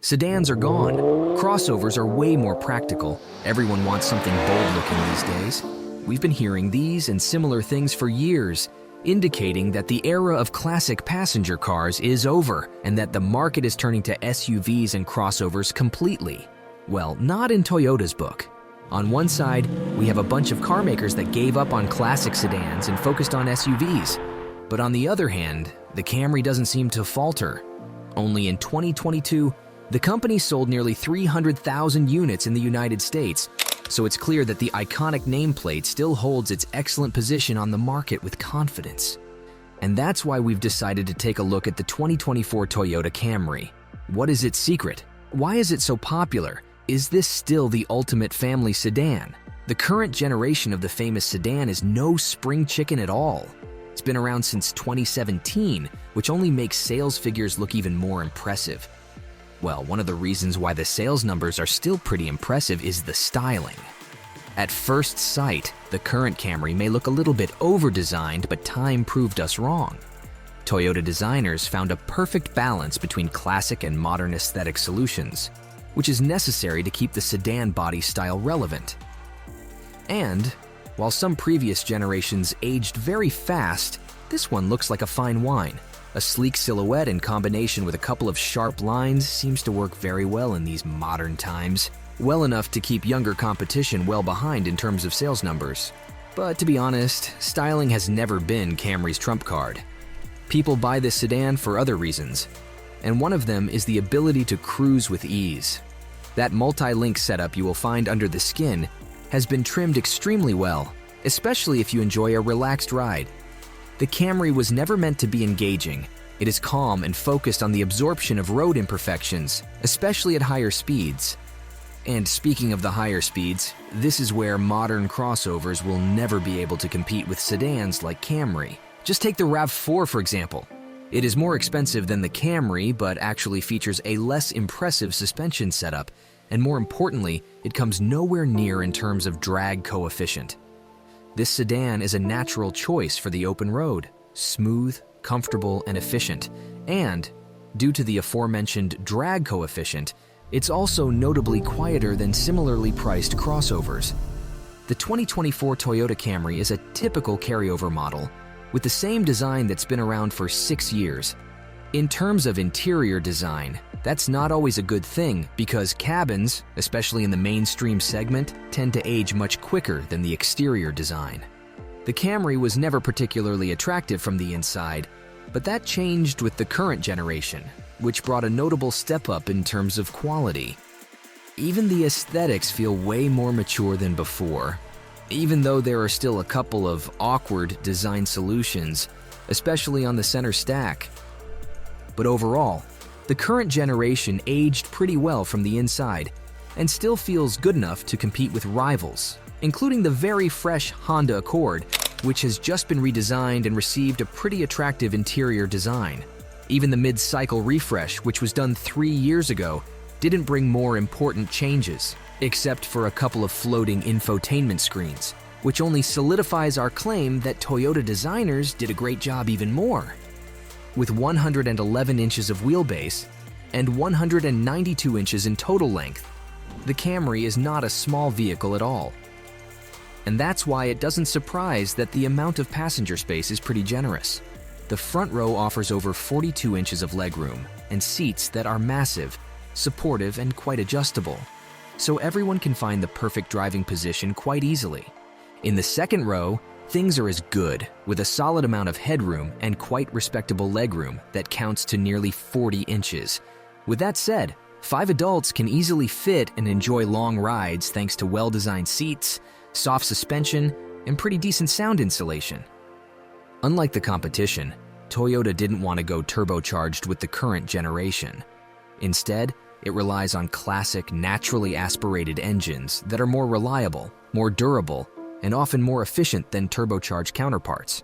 Sedans are gone. Crossovers are way more practical. Everyone wants something bold-looking these days. We've been hearing these and similar things for years, indicating that the era of classic passenger cars is over and that the market is turning to SUVs and crossovers completely. Well, not in Toyota's book. On one side, we have a bunch of car makers that gave up on classic sedans and focused on SUVs. But on the other hand, the Camry doesn't seem to falter. Only in 2022, the company sold nearly 300,000 units in the United States, so it's clear that the iconic nameplate still holds its excellent position on the market with confidence. And that's why we've decided to take a look at the 2024 Toyota Camry. What is its secret? Why is it so popular? Is this still the ultimate family sedan? The current generation of the famous sedan is no spring chicken at all. It's been around since 2017, which only makes sales figures look even more impressive. Well, one of the reasons why the sales numbers are still pretty impressive is the styling. At first sight, the current Camry may look a little bit over-designed, but time proved us wrong. Toyota designers found a perfect balance between classic and modern aesthetic solutions, which is necessary to keep the sedan body style relevant. And, while some previous generations aged very fast, this one looks like a fine wine. A sleek silhouette in combination with a couple of sharp lines seems to work very well in these modern times, well enough to keep younger competition well behind in terms of sales numbers. But to be honest, styling has never been Camry's trump card. People buy this sedan for other reasons, and one of them is the ability to cruise with ease. That multi-link setup you will find under the skin has been trimmed extremely well, especially if you enjoy a relaxed ride. The Camry was never meant to be engaging. It is calm and focused on the absorption of road imperfections, especially at higher speeds. And speaking of the higher speeds, this is where modern crossovers will never be able to compete with sedans like Camry. Just take the RAV4 for example. It is more expensive than the Camry, but actually features a less impressive suspension setup, and more importantly, it comes nowhere near in terms of drag coefficient. This sedan is a natural choice for the open road, smooth, comfortable, and efficient. And, due to the aforementioned drag coefficient, it's also notably quieter than similarly priced crossovers. The 2024 Toyota Camry is a typical carryover model, with the same design that's been around for 6 years. In terms of interior design, that's not always a good thing because cabins, especially in the mainstream segment, tend to age much quicker than the exterior design. The Camry was never particularly attractive from the inside, but that changed with the current generation, which brought a notable step up in terms of quality. Even the aesthetics feel way more mature than before, even though there are still a couple of awkward design solutions, especially on the center stack. But overall, the current generation aged pretty well from the inside and still feels good enough to compete with rivals, including the very fresh Honda Accord, which has just been redesigned and received a pretty attractive interior design. Even the mid-cycle refresh, which was done 3 years ago, didn't bring more important changes, except for a couple of floating infotainment screens, which only solidifies our claim that Toyota designers did a great job even more. With 111 inches of wheelbase and 192 inches in total length, the Camry is not a small vehicle at all. And that's why it doesn't surprise that the amount of passenger space is pretty generous. The front row offers over 42 inches of legroom and seats that are massive, supportive, and quite adjustable, so everyone can find the perfect driving position quite easily. In the second row, things are as good, with a solid amount of headroom and quite respectable legroom that counts to nearly 40 inches. With that said, 5 adults can easily fit and enjoy long rides thanks to well-designed seats, soft suspension, and pretty decent sound insulation. Unlike the competition, Toyota didn't want to go turbocharged with the current generation. Instead, it relies on classic, naturally aspirated engines that are more reliable, more durable, and often more efficient than turbocharged counterparts.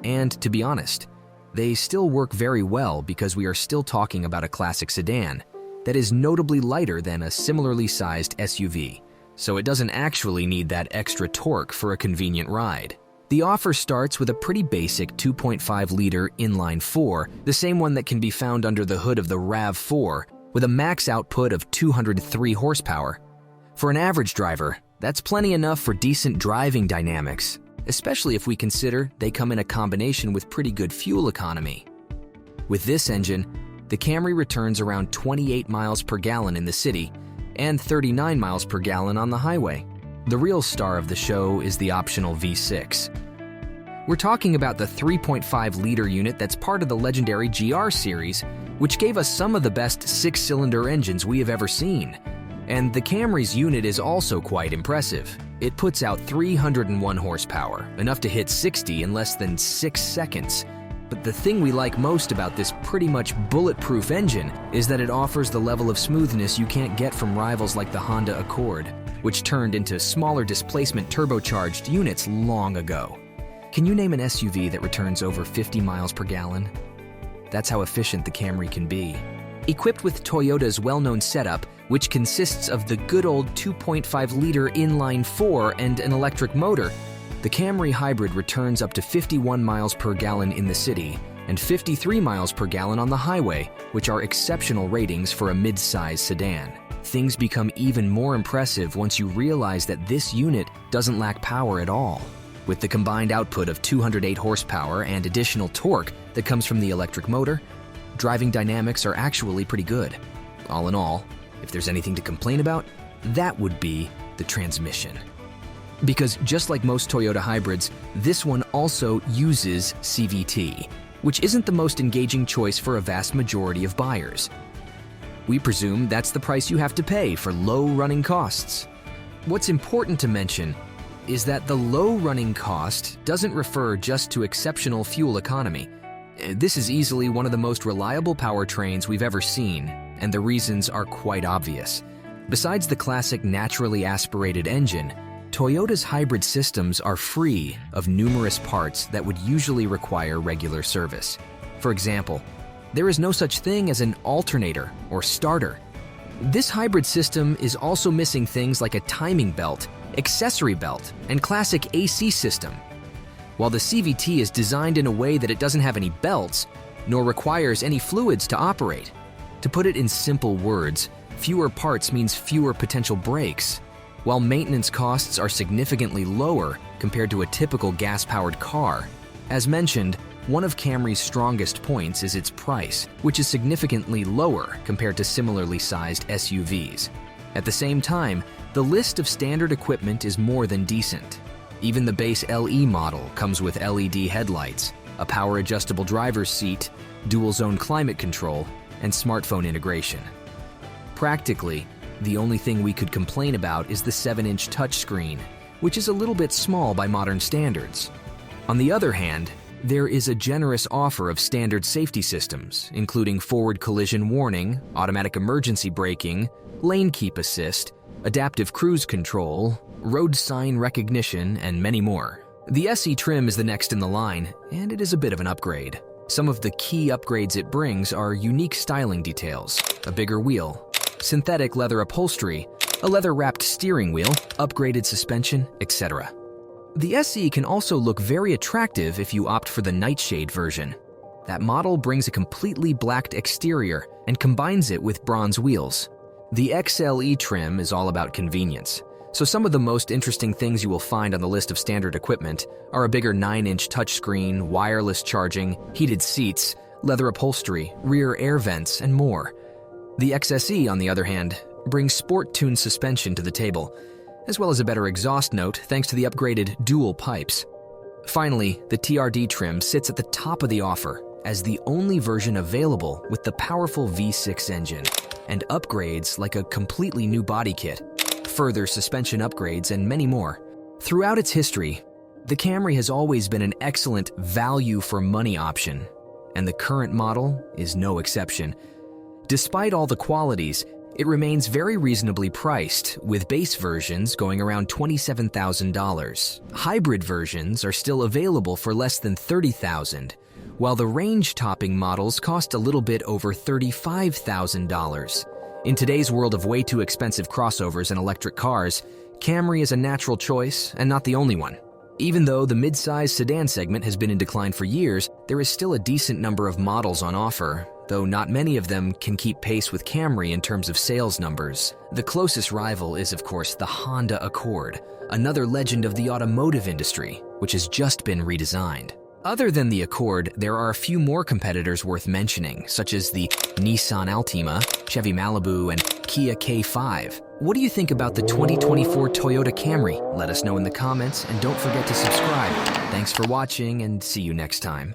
And to be honest, they still work very well because we are still talking about a classic sedan that is notably lighter than a similarly sized SUV, so it doesn't actually need that extra torque for a convenient ride. The offer starts with a pretty basic 2.5-liter inline-4, the same one that can be found under the hood of the RAV4, with a max output of 203 horsepower. For an average driver, that's plenty enough for decent driving dynamics, especially if we consider they come in a combination with pretty good fuel economy. With this engine, the Camry returns around 28 miles per gallon in the city and 39 miles per gallon on the highway. The real star of the show is the optional V6. We're talking about the 3.5-liter unit that's part of the legendary GR series, which gave us some of the best six-cylinder engines we have ever seen. And the Camry's unit is also quite impressive. It puts out 301 horsepower, enough to hit 60 in less than 6 seconds. But the thing we like most about this pretty much bulletproof engine is that it offers the level of smoothness you can't get from rivals like the Honda Accord, which turned into smaller displacement turbocharged units long ago. Can you name an SUV that returns over 50 miles per gallon? That's how efficient the Camry can be. Equipped with Toyota's well-known setup, which consists of the good old 2.5-liter inline-4 and an electric motor, the Camry Hybrid returns up to 51 miles per gallon in the city and 53 miles per gallon on the highway, which are exceptional ratings for a mid-size sedan. Things become even more impressive once you realize that this unit doesn't lack power at all. With the combined output of 208 horsepower and additional torque that comes from the electric motor, driving dynamics are actually pretty good. All in all, if there's anything to complain about, that would be the transmission. Because just like most Toyota hybrids, this one also uses CVT, which isn't the most engaging choice for a vast majority of buyers. We presume that's the price you have to pay for low running costs. What's important to mention is that the low running cost doesn't refer just to exceptional fuel economy. This is easily one of the most reliable powertrains we've ever seen, and the reasons are quite obvious. Besides the classic naturally aspirated engine, Toyota's hybrid systems are free of numerous parts that would usually require regular service. For example, there is no such thing as an alternator or starter. This hybrid system is also missing things like a timing belt, accessory belt, and classic AC system. While the CVT is designed in a way that it doesn't have any belts, nor requires any fluids to operate. To put it in simple words, fewer parts means fewer potential breaks, while maintenance costs are significantly lower compared to a typical gas-powered car. As mentioned, one of Camry's strongest points is its price, which is significantly lower compared to similarly sized SUVs. At the same time, the list of standard equipment is more than decent. Even the base LE model comes with LED headlights, a power-adjustable driver's seat, dual-zone climate control, and smartphone integration. Practically, the only thing we could complain about is the 7-inch touchscreen, which is a little bit small by modern standards. On the other hand, there is a generous offer of standard safety systems, including forward collision warning, automatic emergency braking, lane keep assist, adaptive cruise control, road sign recognition, and many more. The SE trim is the next in the line, and it is a bit of an upgrade. Some of the key upgrades it brings are unique styling details, a bigger wheel, synthetic leather upholstery, a leather-wrapped steering wheel, upgraded suspension, etc. The SE can also look very attractive if you opt for the nightshade version. That model brings a completely blacked exterior and combines it with bronze wheels. The XLE trim is all about convenience, so some of the most interesting things you will find on the list of standard equipment are a bigger 9-inch touchscreen, wireless charging, heated seats, leather upholstery, rear air vents, and more. The XSE, on the other hand, brings sport-tuned suspension to the table, as well as a better exhaust note thanks to the upgraded dual pipes. Finally, the TRD trim sits at the top of the offer as the only version available with the powerful V6 engine and upgrades like a completely new body kit, further suspension upgrades, and many more. Throughout its history, the Camry has always been an excellent value-for-money option, and the current model is no exception. Despite all the qualities, it remains very reasonably priced, with base versions going around $27,000. Hybrid versions are still available for less than $30,000, while the range-topping models cost a little bit over $35,000. In today's world of way too expensive crossovers and electric cars, Camry is a natural choice and not the only one. Even though the mid-size sedan segment has been in decline for years, there is still a decent number of models on offer, though not many of them can keep pace with Camry in terms of sales numbers. The closest rival is, of course, the Honda Accord, another legend of the automotive industry, which has just been redesigned. Other than the Accord, there are a few more competitors worth mentioning, such as the Nissan Altima, Chevy Malibu, and Kia K5. What do you think about the 2024 Toyota Camry? Let us know in the comments, and don't forget to subscribe. Thanks for watching, and see you next time.